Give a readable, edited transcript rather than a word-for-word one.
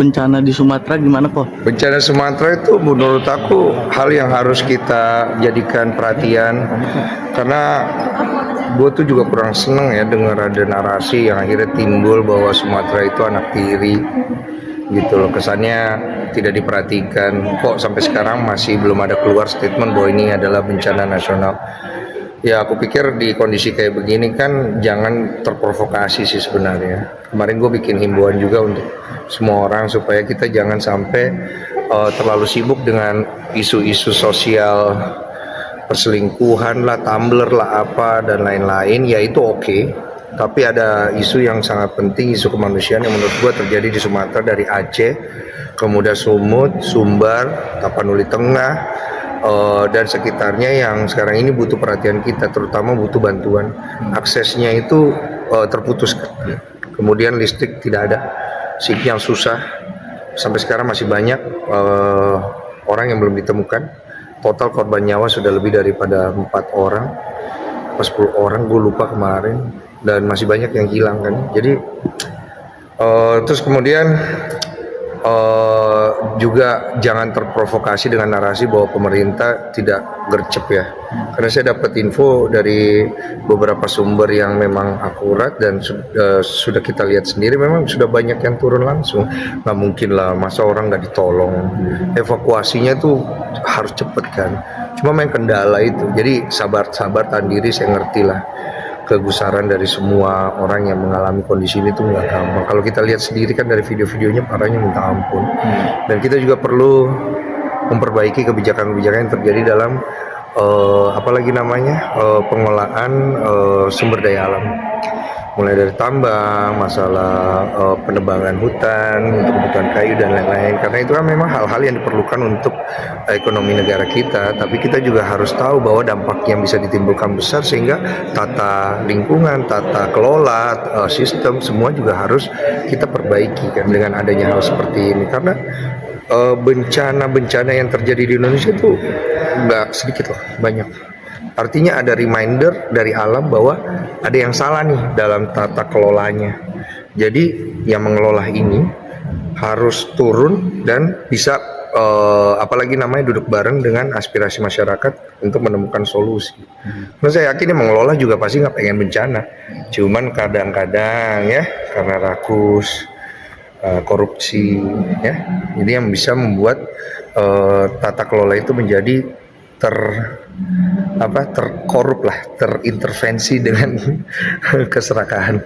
Bencana di Sumatera gimana kok? Bencana Sumatera itu menurut aku hal yang harus kita jadikan perhatian, karena gue tuh juga kurang seneng ya dengar ada narasi yang akhirnya timbul bahwa Sumatera itu anak tiri gitu loh. Kesannya tidak diperhatikan, kok sampai sekarang masih belum ada keluar statement bahwa ini adalah bencana nasional. Ya aku pikir di kondisi kayak begini kan jangan terprovokasi sih sebenarnya. Kemarin gue bikin himbauan juga untuk semua orang supaya kita jangan sampai terlalu sibuk dengan isu-isu sosial, perselingkuhan lah, tumbler lah apa dan lain-lain. Ya itu oke. Tapi ada isu yang sangat penting, isu kemanusiaan yang menurut gue terjadi di Sumatera dari Aceh, kemudian Sumut, Sumbar, Tapanuli Tengah, dan sekitarnya yang sekarang ini butuh perhatian kita, terutama butuh bantuan. Aksesnya itu terputus, kemudian listrik tidak ada, sinyal susah, sampai sekarang masih banyak orang yang belum ditemukan. Total korban nyawa sudah lebih daripada 4 orang, 10 orang gue lupa kemarin, dan masih banyak yang hilang kan. Jadi terus kemudian juga jangan terprovokasi dengan narasi bahwa pemerintah tidak gercep ya, karena saya dapat info dari beberapa sumber yang memang akurat dan sudah kita lihat sendiri, memang sudah banyak yang turun langsung. Nggak mungkin lah masa orang nggak ditolong, evakuasinya tuh harus cepet kan. Cuma main kendala itu, jadi sabar tahan diri. Saya ngerti lah kegusaran dari semua orang yang mengalami kondisi ini tuh nggak gampang. Kalau kita lihat sendiri kan dari video-videonya parahnya minta ampun. Dan kita juga perlu memperbaiki kebijakan-kebijakan yang terjadi dalam apalagi namanya pengelolaan sumber daya alam. Mulai dari tambang, masalah penebangan hutan untuk kebutuhan kayu dan lain-lain. Karena itu kan memang hal-hal yang diperlukan untuk ekonomi negara kita. Tapi kita juga harus tahu bahwa dampak yang bisa ditimbulkan besar, sehingga tata lingkungan, tata kelola, sistem semua juga harus kita perbaiki kan dengan adanya hal seperti ini. Karena bencana-bencana yang terjadi di Indonesia itu nggak sedikit loh, banyak. Artinya ada reminder dari alam bahwa ada yang salah nih dalam tata kelolanya. Jadi yang mengelola ini harus turun dan bisa apalagi namanya duduk bareng dengan aspirasi masyarakat untuk menemukan solusi. Nah, saya yakin yang mengelola juga pasti nggak pengen bencana. Cuman kadang-kadang ya karena rakus, korupsi ya, jadi yang bisa membuat tata kelola itu menjadi terkorup lah, terintervensi dengan keserakahan.